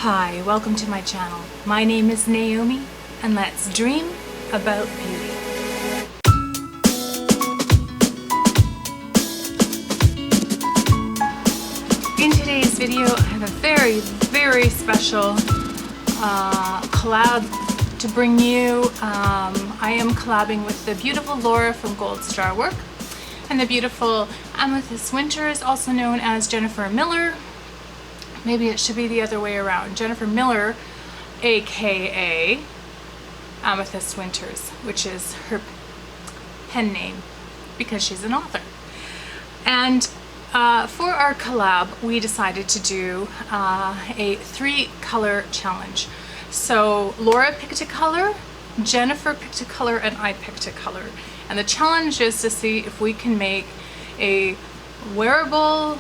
Hi, welcome to my channel. My name is Naomi, and let's dream about beauty. In today's video, I have a very special collab to bring you. I am collabing with the beautiful Laura from Gold Star Work and the beautiful Amethyst Winters, also known as Jennifer Miller. Maybe it should be the other way around. Jennifer Miller, aka Amethyst Winters, which is her pen name because she's an author. And for our collab, we decided to do a 3-color challenge. So Laura picked a color, Jennifer picked a color, and I picked a color. And the challenge is to see if we can make a wearable,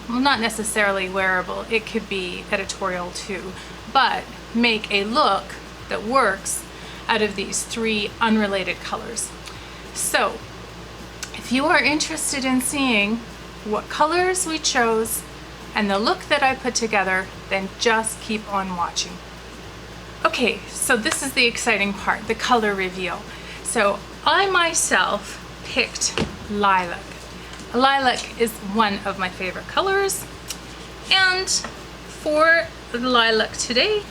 well, not necessarily wearable, it could be editorial too, but make a look that works out of these 3 unrelated colors. So if you are interested in seeing what colors we chose and the look that I put together, then just keep on watching. Okay, so this is the exciting part, the color reveal. So I myself picked lilac. Lilac is one of my favorite colors, and for the lilac today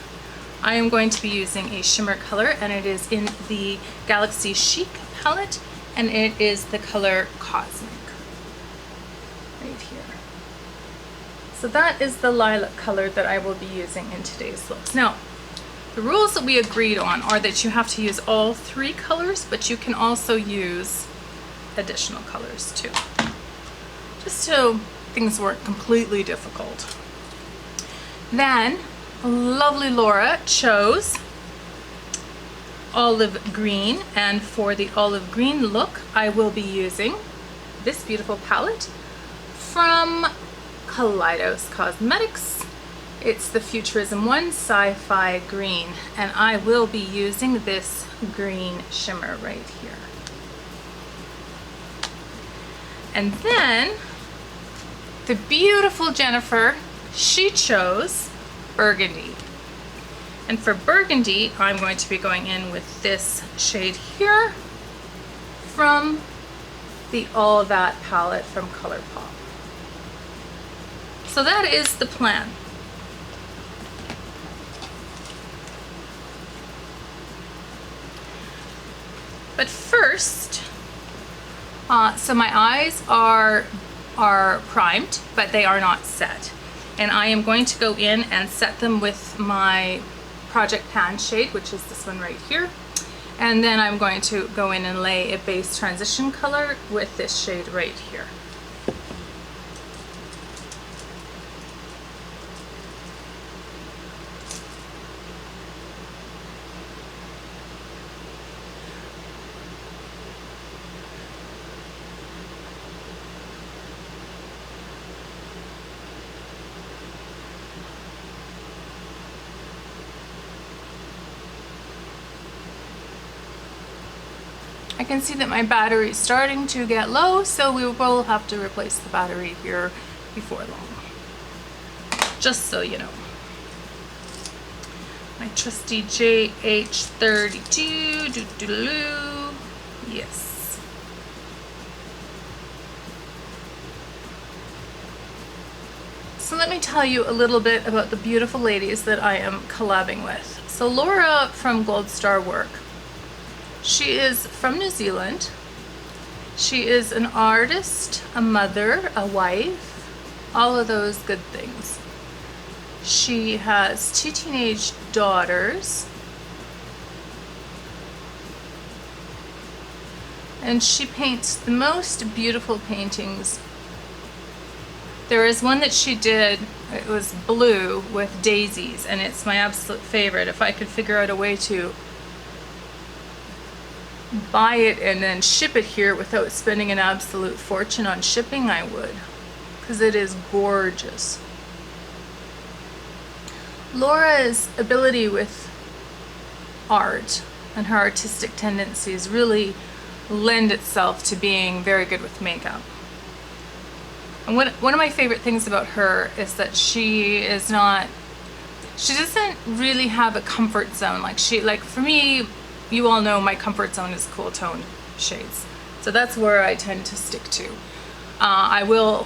I am going to be using a shimmer color, and it is in the Galaxy Chic palette, and it is the color Cosmic right here. So that is the lilac color that I will be using in today's looks. Now, the rules that we agreed on are that you have to use all 3 colors, but you can also use additional colors too, just so things weren't completely difficult. Then lovely Laura chose olive green, and for the olive green look I will be using this beautiful palette from Collab Cosmetics. It's the Futurism 1 Sci-Fi Green, and I will be using this green shimmer right here. And then the beautiful Jennifer, she chose burgundy. And for burgundy, I'm going to be going in with this shade here from the All That palette from ColourPop. So that is the plan. But first, so my eyes are primed, but they are not set. And I am going to go in and set them with my Project Pan shade, which is this one right here. And then I'm going to go in and lay a base transition color with this shade right here. I can see that my battery is starting to get low, so we will have to replace the battery here before long. Just so you know. My trusty JH32, doo-doo-doo, yes. So let me tell you a little bit about the beautiful ladies that I am collabing with. So Laura from Gold Star Work. She is from New Zealand. She is an artist, a mother, a wife, all of those good things. She has 2 teenage daughters. And she paints the most beautiful paintings. There is one that she did, it was blue with daisies, and it's my absolute favorite. If I could figure out a way to buy it and then ship it here without spending an absolute fortune on shipping, I would, because it is gorgeous. Laura's ability with art and her artistic tendencies really lend itself to being very good with makeup. And one of my favorite things about her is that she is not she doesn't really have a comfort zone. Like for me, you all know my comfort zone is cool toned shades. So that's where I tend to stick to. I will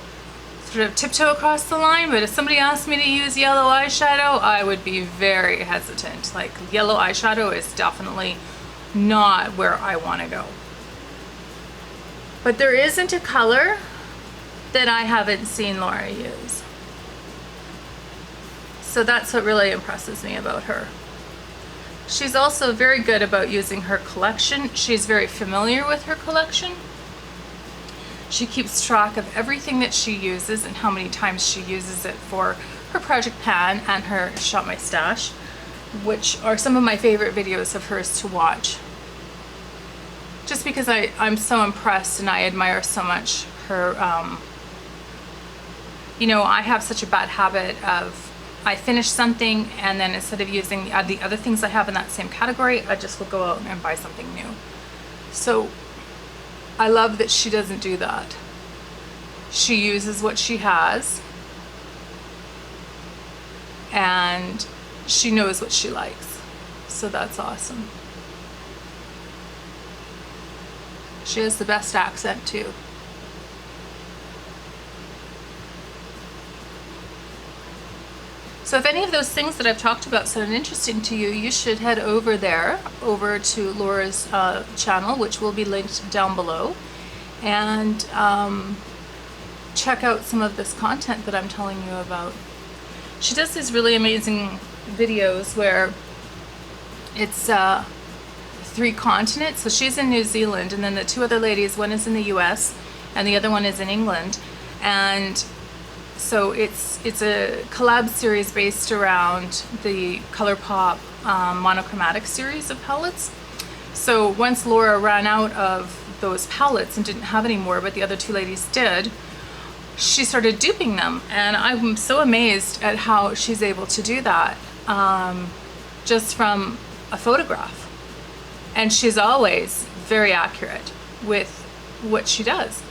sort of tiptoe across the line, but if somebody asked me to use yellow eyeshadow, I would be very hesitant. Like, yellow eyeshadow is definitely not where I want to go. But there isn't a color that I haven't seen Laura use. So that's what really impresses me about her. She's also very good about using her collection. She's very familiar with her collection. She keeps track of everything that she uses and how many times she uses it for her Project Pan and her Shop My Stash, which are some of my favorite videos of hers to watch. Just because I'm so impressed and I admire so much her, you know, I have such a bad habit of, I finish something and then instead of using the other things I have in that same category, I just will go out and buy something new. So I love that she doesn't do that. She uses what she has and she knows what she likes. So that's awesome. She has the best accent too. So if any of those things that I've talked about sound interesting to you, you should head over there, over to Laura's channel, which will be linked down below, and check out some of this content that I'm telling you about. She does these really amazing videos where it's 3 continents. So she's in New Zealand, and then the 2 other ladies, one is in the US and the other one is in England. And so it's a collab series based around the ColourPop monochromatic series of palettes. So once Laura ran out of those palettes and didn't have any more, but the other 2 ladies did, she started duping them. And I'm so amazed at how she's able to do that just from a photograph. And she's always very accurate with what she does.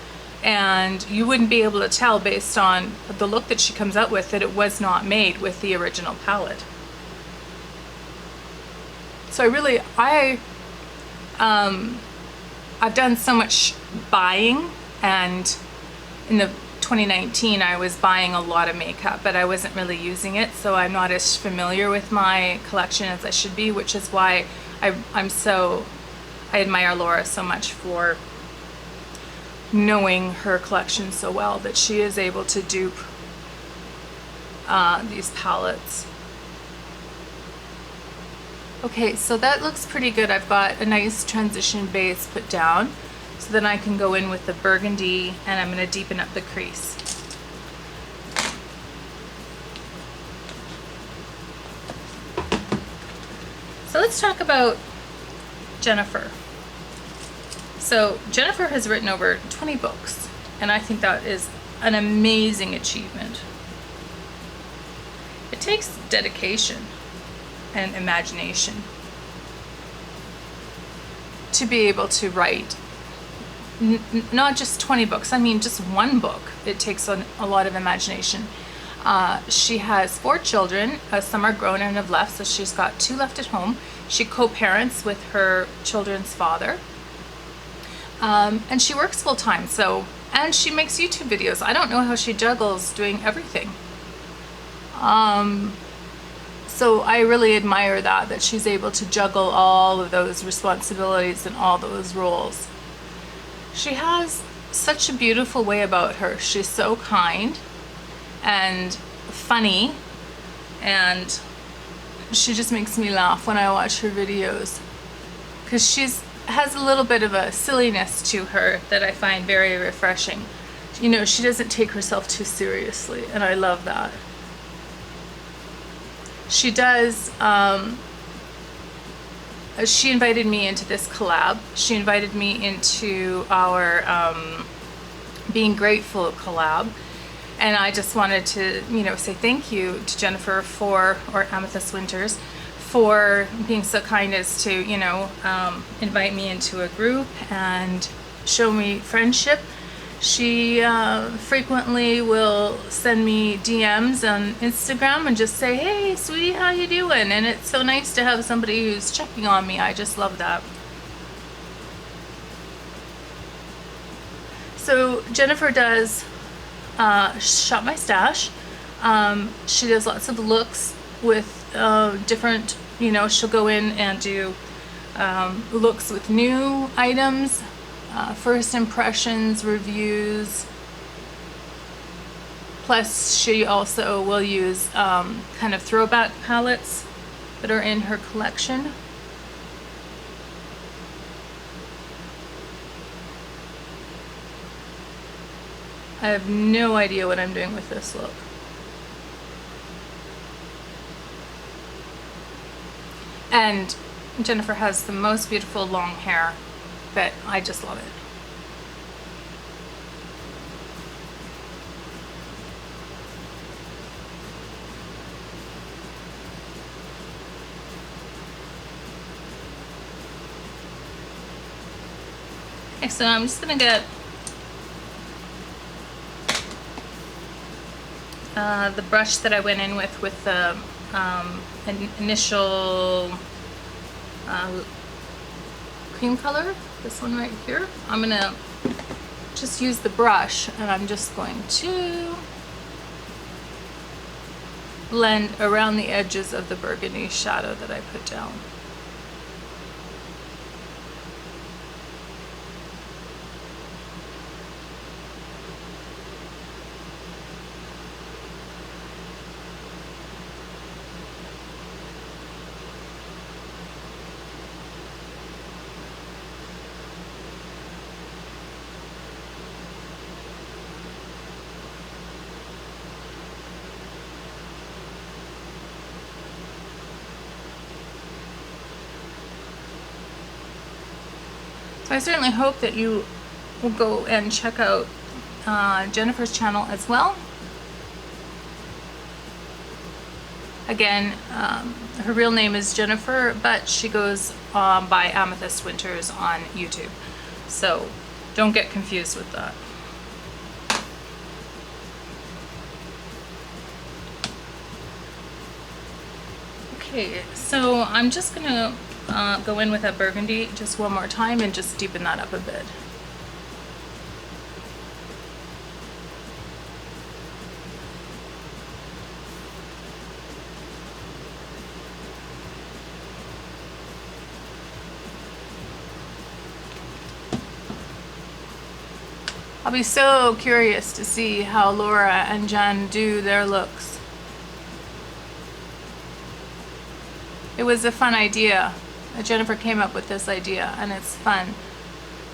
And you wouldn't be able to tell based on the look that she comes out with that it was not made with the original palette. So I've done so much buying, and in the 2019 I was buying a lot of makeup, but I wasn't really using it, so I'm not as familiar with my collection as I should be, which is why I admire Laura so much for knowing her collection so well, that she is able to dupe these palettes. Okay, so that looks pretty good. I've got a nice transition base put down, so then I can go in with the burgundy and I'm going to deepen up the crease. So let's talk about Jennifer. So Jennifer has written over 20 books, and I think that is an amazing achievement. It takes dedication and imagination to be able to write not just 20 books, I mean just one book. It takes a lot of imagination. She has 4 children. Some are grown and have left, so she's got 2 left at home. She co-parents with her children's father. And she works full-time, and she makes YouTube videos. I don't know how she juggles doing everything. So I really admire that she's able to juggle all of those responsibilities and all those roles. She has such a beautiful way about her. She's so kind and funny, and she just makes me laugh when I watch her videos, because has a little bit of a silliness to her that I find very refreshing. You know, she doesn't take herself too seriously, and I love that. She does, she invited me into this collab. She invited me into our Being Grateful collab, and I just wanted to, you know, say thank you to Jennifer or Amethyst Winters, for being so kind as to, you know, invite me into a group and show me friendship. She frequently will send me DMs on Instagram and just say, hey sweetie, how you doing? And it's so nice to have somebody who's checking on me. I just love that. So Jennifer does Shop My Stash. She does lots of looks with different, you know, she'll go in and do looks with new items, first impressions, reviews. Plus she also will use kind of throwback palettes that are in her collection. I have no idea what I'm doing with this look. And Jennifer has the most beautiful long hair that I just love it. Okay, so I'm just gonna get the brush that I went in with the initial cream color, this one right here. I'm gonna just use the brush and I'm just going to blend around the edges of the burgundy shadow that I put down. So I certainly hope that you will go and check out Jennifer's channel as well. Again, her real name is Jennifer, but she goes by Amethyst Winters on YouTube. So don't get confused with that. Okay, so I'm just gonna go in with that burgundy just one more time and just deepen that up a bit. I'll be so curious to see how Laura and Jen do their looks. It was a fun idea. Jennifer came up with this idea and it's fun.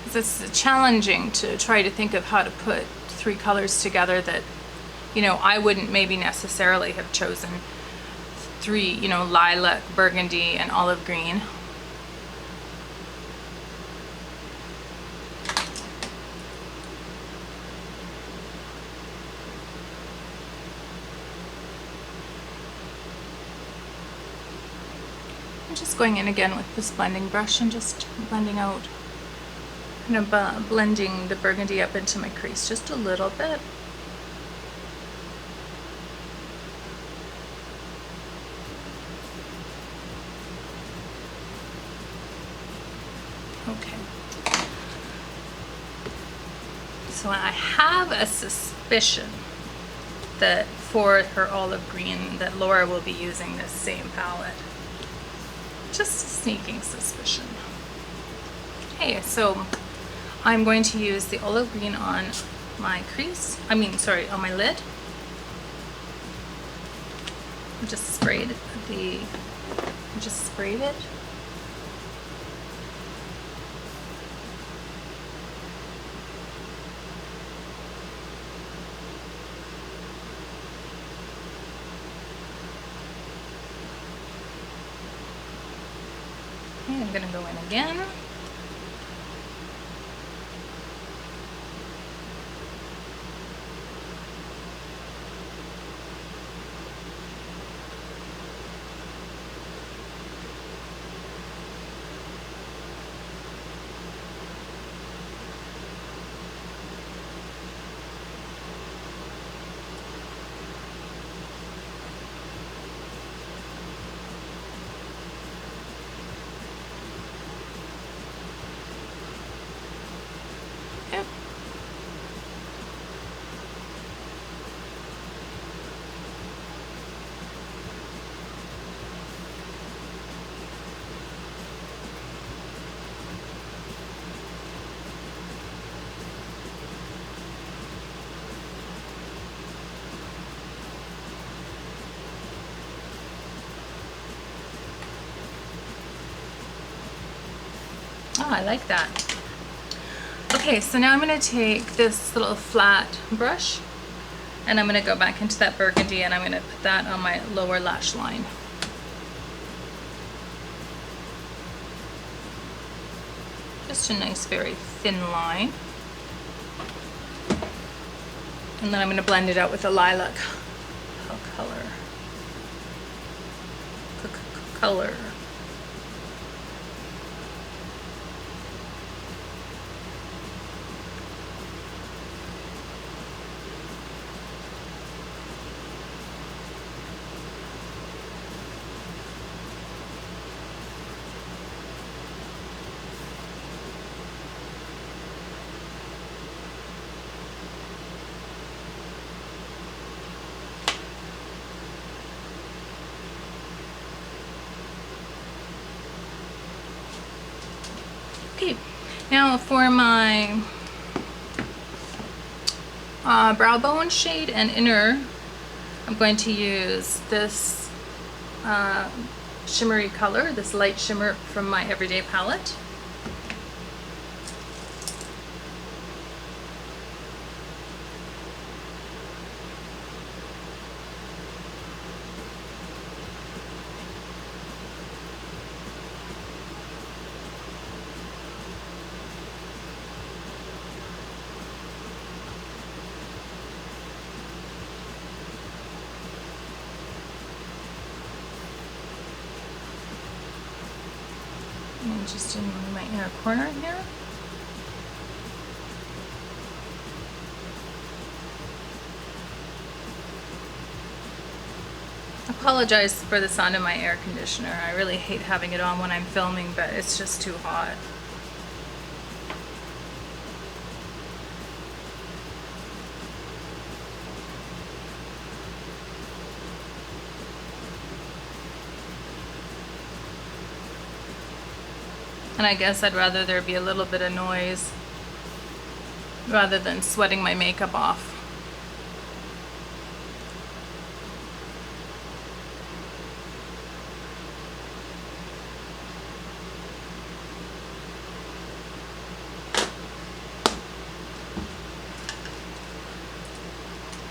It's challenging to try to think of how to put three colors together that, you know, I wouldn't maybe necessarily have chosen three, you know, lilac, burgundy, and olive green. I'm just going in again with this blending brush and just blending out, kind of blending the burgundy up into my crease just a little bit. Okay. So I have a suspicion that for her olive green that Laura will be using this same palette. Just a sneaking suspicion. Okay, so I'm going to use the olive green on my crease. On my lid. I just sprayed it. Okay, I'm gonna go in again. Oh, I like that. Okay, so now I'm going to take this little flat brush and I'm going to go back into that burgundy and I'm going to put that on my lower lash line. Just a nice, very thin line. And then I'm going to blend it out with a lilac color. Okay, now for my brow bone shade and inner, I'm going to use this shimmery color, this light shimmer from my Everyday palette. And just in my inner corner here. I apologize for the sound of my air conditioner. I really hate having it on when I'm filming, but it's just too hot. And I guess I'd rather there be a little bit of noise rather than sweating my makeup off.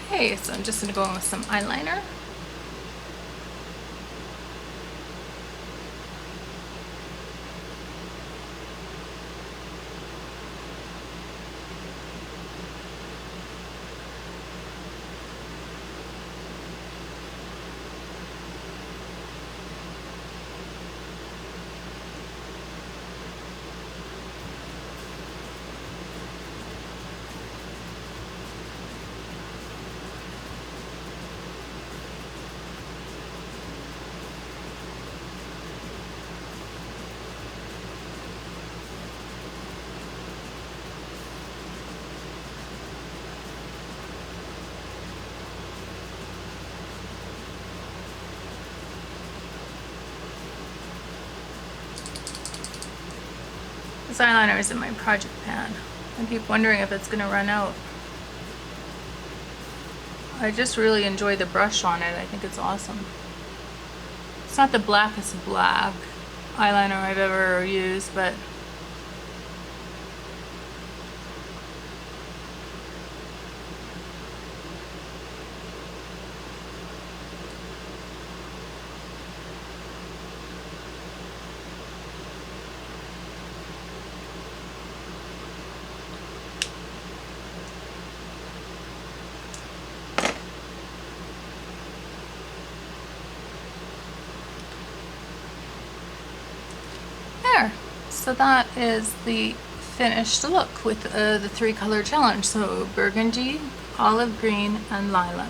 Okay, so I'm just going to go in with some eyeliner. This eyeliner is in my project pan. I keep wondering if it's going to run out. I just really enjoy the brush on it. I think it's awesome. It's not the blackest black eyeliner I've ever used, but so that is the finished look with the 3-color challenge. So burgundy, olive green, and lilac.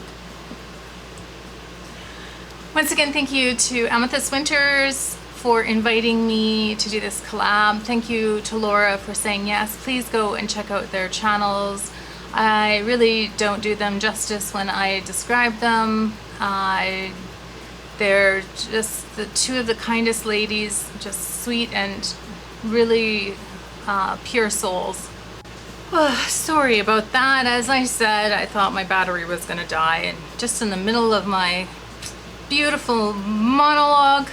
Once again, thank you to Amethyst Winters for inviting me to do this collab. Thank you to Laura for saying yes. Please go and check out their channels. I really don't do them justice when I describe them. They're just the two of the kindest ladies, just sweet and really pure souls. Sorry about that. As I said, I thought my battery was gonna die, and just in the middle of my beautiful monologue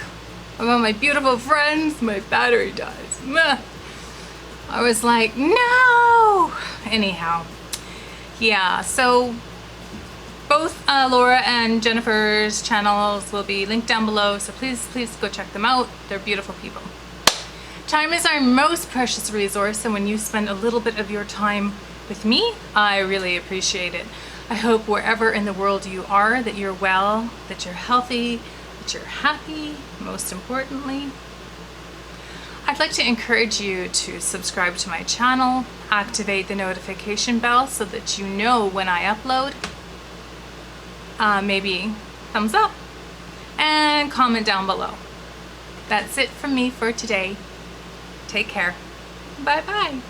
about my beautiful friends, my battery dies. Meh. I was like, no! Anyhow, yeah, so both Laura and Jennifer's channels will be linked down below, so please go check them out. They're beautiful people. Time is our most precious resource, and when you spend a little bit of your time with me, I really appreciate it. I hope wherever in the world you are that you're well, that you're healthy, that you're happy, most importantly. I'd like to encourage you to subscribe to my channel, activate the notification bell so that you know when I upload. Maybe thumbs up and comment down below. That's it from me for today. Take care. Bye bye.